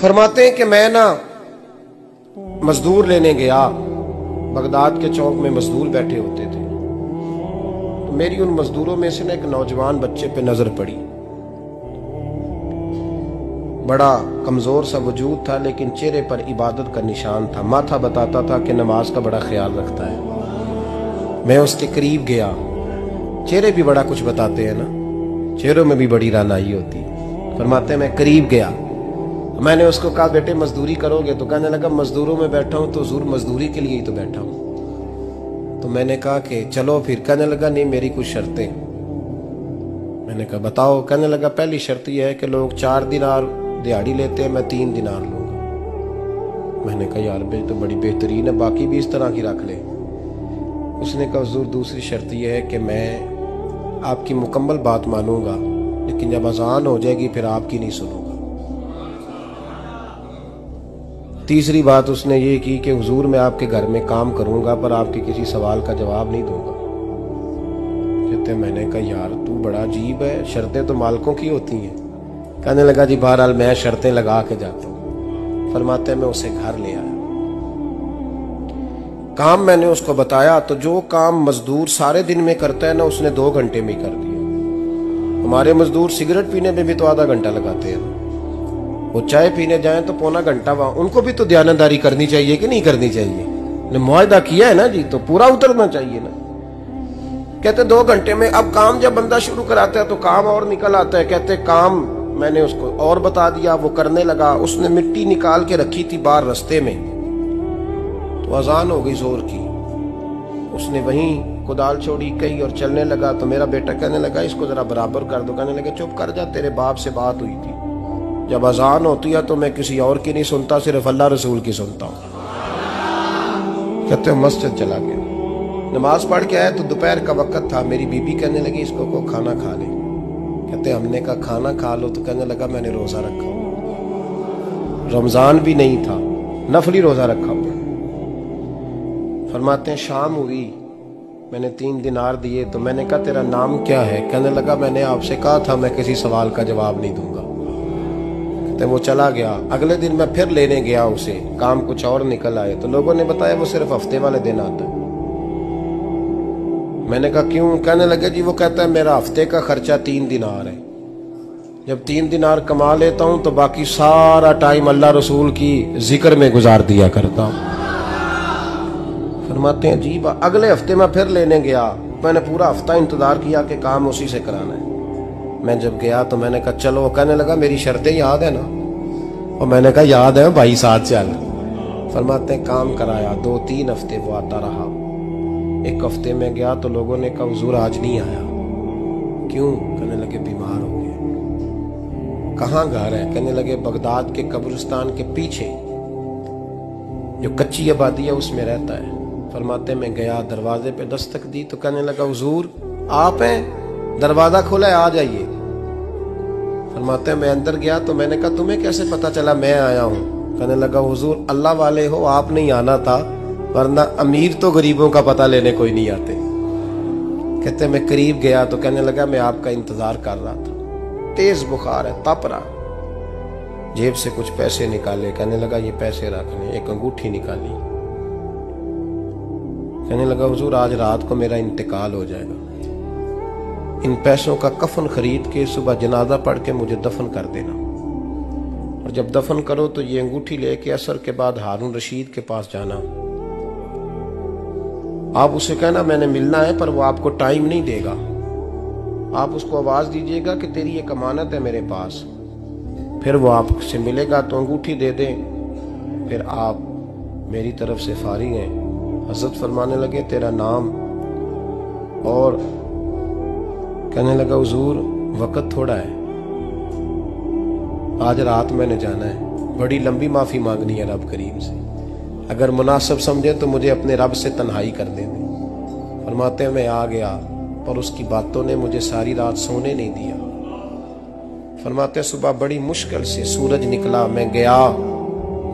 फरमाते हैं कि मैं ना मजदूर लेने गया, बगदाद के चौक में मजदूर बैठे होते थे, तो मेरी उन मजदूरों में से ना एक नौजवान बच्चे पे नजर पड़ी। बड़ा कमजोर सा वजूद था, लेकिन चेहरे पर इबादत का निशान था। माथा बताता था कि नमाज का बड़ा ख्याल रखता है। मैं उसके करीब गया। चेहरे भी बड़ा कुछ बताते हैं ना, चेहरों में भी बड़ी रानाई होती है। फरमाते हैं मैं करीब गया, मैंने उसको कहा बेटे मजदूरी करोगे? तो कहने लगा मजदूरों में बैठा हूं तो हुजूर मजदूरी के लिए ही तो बैठा हूं। तो मैंने कहा कि चलो फिर। कहने लगा नहीं मेरी कुछ शर्तें। मैंने कहा बताओ। कहने लगा पहली शर्त यह है कि लोग 4 दिनार दिहाड़ी लेते हैं, मैं 3 दिनार लूंगा। मैंने कहा यार बे तो बड़ी बेहतरीन है, बाकी भी इस तरह की रख ले। उसने कहा हुजूर दूसरी शर्त यह है कि मैं आपकी मुकम्मल बात मानूंगा, लेकिन जब अजान हो जाएगी फिर आपकी नहीं सुनूंगा। तीसरी बात उसने ये की कि हुजूर मैं आपके घर में काम करूंगा पर आपके किसी सवाल का जवाब नहीं दूंगा। कहते मैंने कहा यार तू बड़ा अजीब है, शर्तें तो मालिकों की होती हैं। कहने लगा जी बहरहाल मैं शर्तें लगा के जाता हूँ। फरमाते मैं उसे घर ले आया, काम मैंने उसको बताया, तो जो काम मजदूर सारे दिन में करता है ना उसने 2 घंटे में ही कर दिया। हमारे मजदूर सिगरेट पीने में भी तो आधा घंटा लगाते हैं, वो चाय पीने जाएं तो पौना घंटा। वहां उनको भी तो दयानतदारी करनी चाहिए कि नहीं करनी चाहिए? ने मुआहदा किया है ना जी, तो पूरा उतरना चाहिए ना। कहते 2 घंटे में। अब काम जब बंदा शुरू कराता है तो काम और निकल आता है। कहते काम मैंने उसको और बता दिया, वो करने लगा। उसने मिट्टी निकाल के रखी थी बाहर रास्ते में, तो अजान हो गई जोर की। उसने वहीं कुदाल छोड़ी कही और चलने लगा। तो मेरा बेटा कहने लगा इसको जरा बराबर कर दो। कहने लगा चुप कर जा, तेरे बाप से बात हुई थी, जब अजान होती है तो मैं किसी और की नहीं सुनता, सिर्फ अल्लाह रसूल की सुनता हूँ। कहते मस्जिद चला गया, नमाज पढ़ के आया तो दोपहर का वक्त था। मेरी बीबी कहने लगी इसको को खाना खा ले। कहते हमने कहा खाना खा लो, तो कहने लगा मैंने रोजा रखा हुआ, रमजान भी नहीं था, नफली रोजा रखा हुआ। फरमाते हैं शाम हुई, मैंने 3 दिनार दिए। तो मैंने कहा तेरा नाम क्या है? कहने लगा मैंने आपसे कहा था मैं किसी सवाल का जवाब नहीं दूंगा। वो चला गया। अगले दिन मैं फिर लेने गया उसे, काम कुछ और निकल आए। तो लोगों ने बताया वो सिर्फ हफ्ते वाले दिन आता है। मैंने कहा क्यों? कहने लगे जी वो कहता है मेरा हफ्ते का खर्चा 3 दिनार है, जब 3 दिनार कमा लेता हूं तो बाकी सारा टाइम अल्लाह रसूल की जिक्र में गुजार दिया करता हूं। फरमाते हैं अजीब। अगले हफ्ते मैं फिर लेने गया, मैंने पूरा हफ्ता इंतजार किया कि काम उसी से कराना है। मैं जब गया तो मैंने कहा चलो। कहने लगा मेरी शर्तें याद है ना? और मैंने कहा याद है भाई साथ चल। फरमाते हैं काम कराया। 2-3 हफ्ते वो आता रहा। एक हफ्ते में गया तो लोगों ने कहा हुजूर आज नहीं आया। क्यों? कहने लगे बीमार हो गए। कहाँ घर है? कहने लगे बगदाद के कब्रिस्तान के पीछे जो कच्ची आबादी है उसमें रहता है। फरमाते मैं गया, दरवाजे पे दस्तक दी तो कहने लगा हुजूर आप हैं? दरवाजा खोला है, आ जाइए। फरमाते हैं मैं अंदर गया तो मैंने कहा तुम्हें कैसे पता चला मैं आया हूँ? कहने लगा हुजूर अल्लाह वाले हो, आप नहीं आना था, वरना अमीर तो गरीबों का पता लेने कोई नहीं आते। कहते मैं करीब गया तो कहने लगा मैं आपका इंतजार कर रहा था, तेज बुखार है, तप रहा। जेब से कुछ पैसे निकाले, कहने लगा ये पैसे रखने। एक अंगूठी निकाली, कहने लगा हुजूर आज रात को मेरा इंतकाल हो जाएगा, इन पैसों का कफन खरीद के सुबह जनाजा पढ़ के मुझे दफन कर देना, और जब दफन करो तो ये अंगूठी लेके असर के बाद हारून रशीद के पास जाना। आप उसे कहना मैंने मिलना है पर वो आपको टाइम नहीं देगा। आप उसको आवाज दीजिएगा कि तेरी एक अमानत है मेरे पास, फिर वो आपसे मिलेगा तो अंगूठी दे दे, फिर आप मेरी तरफ से फारिग हैं। हजरत फरमाने लगे तेरा नाम? और कहने लगा हुजूर वक्त थोड़ा है, आज रात मैंने जाना है, बड़ी लंबी माफी मांगनी है रब करीम से, अगर मुनासिब समझे तो मुझे अपने रब से तन्हाई कर देने। फरमाते हैं मैं आ गया पर उसकी बातों ने मुझे सारी रात सोने नहीं दिया। फरमाते हैं सुबह बड़ी मुश्किल से सूरज निकला, मैं गया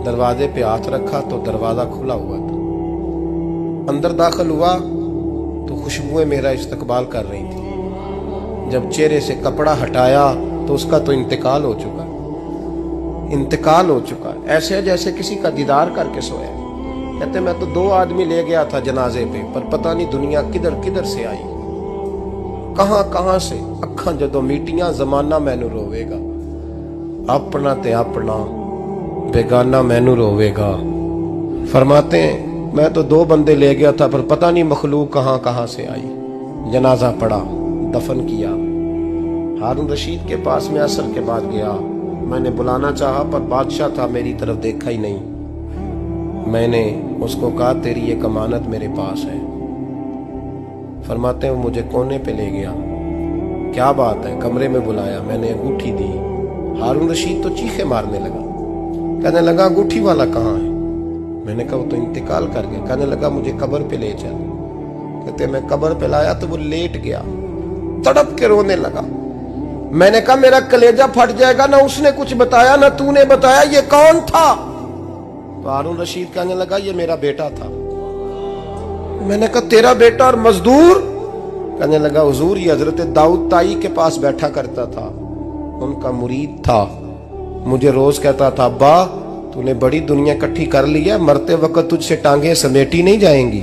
दरवाजे पे हाथ रखा तो दरवाजा खुला हुआ था। अंदर दाखिल हुआ तो खुशबुएं मेरा इस्तकबाल कर रही थी। जब चेहरे से कपड़ा हटाया तो उसका तो इंतकाल हो चुका। इंतकाल हो चुका है, ऐसे जैसे किसी का दीदार करके सोया। कहते मैं तो 2 आदमी ले गया था जनाजे पे, पर पता नहीं दुनिया किधर किधर से आई, कहां कहां से। अखा जदों मीटियां जमाना मैनू रोवेगा, अपना ते अपना बेगाना मैनू रोवेगा। फरमाते हैं मैं तो 2 बंदे ले गया था, पर पता नहीं मखलूक कहां कहां से आई। जनाजा पड़ा, दफन किया। हारून रशीद के पास में असर के बाद गया। मैंने बुलाना चाहा पर बादशाह था, मेरी तरफ देखा ही नहीं। मैंने उसको कहा तेरी एक अमानत मेरे पास है। फरमाते हैं वो मुझे कोने पे ले गया। क्या बात है? कमरे में बुलाया, मैंने अंगूठी दी। हारून रशीद तो चीखे मारने लगा, कहने लगा अंगूठी वाला कहाँ है? मैंने कहा वो तो इंतकाल कर गया। कहने लगा मुझे कब्र पे ले चल। कहते मैं कब्र पे लाया तो वो लेट गया, तड़प के रोने लगा। मैंने कहा मेरा कलेजा फट जाएगा, ना उसने कुछ बताया ना तूने बताया, ये कौन था? तो हारून रशीद कहने लगा ये मेरा बेटा था। मैंने कहा तेरा बेटा और मजदूर? कहने लगा हुजूर ये हजरत दाऊद ताई के पास बैठा करता था, उनका मुरीद था। मुझे रोज कहता था अब्बा तूने बड़ी दुनिया इकट्ठी कर ली है, मरते वक्त तुझसे टांगे समेटी नहीं जाएंगी,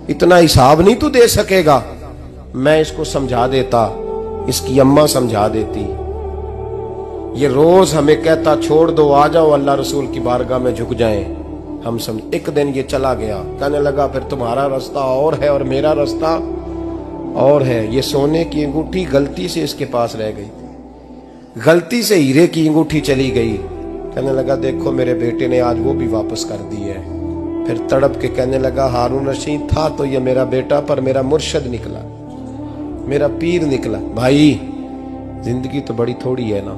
इतना हिसाब नहीं तू दे सकेगा। मैं इसको समझा देता, इसकी अम्मा समझा देती। ये रोज हमें कहता छोड़ दो, आ जाओ अल्लाह रसूल की बारगाह में झुक जाएं। हम समझ। एक दिन ये चला गया, कहने लगा फिर तुम्हारा रास्ता और है और मेरा रास्ता और है। ये सोने की अंगूठी गलती से इसके पास रह गई, गलती से हीरे की अंगूठी चली गई। कहने लगा देखो मेरे बेटे ने आज वो भी वापस कर दी है। फिर तड़प के कहने लगा हारून रशीद था तो ये मेरा बेटा, पर मेरा मुर्शद निकला, मेरा पीर निकला। भाई जिंदगी तो बड़ी थोड़ी है ना।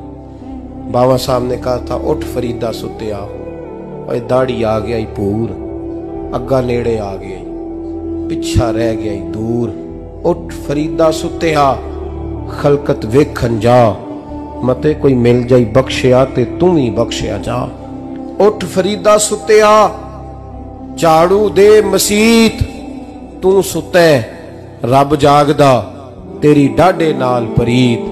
बाबा साहब ने कहा था उठ फरीदा सुत्या, और दाढ़ी आ गया पूर, अग्गा नेड़े आ गया, पिछा रह गया दूर। उठ फरीदा सुत्या, खलकत वेखन जा, मते कोई मिल जाई बख्शिया ते तू ही बख्शिया जा। उठ फरीदा सुत्या, झाड़ू दे मसीत, तू सुते रब जागदा, तेरी डाडे नाल परीत।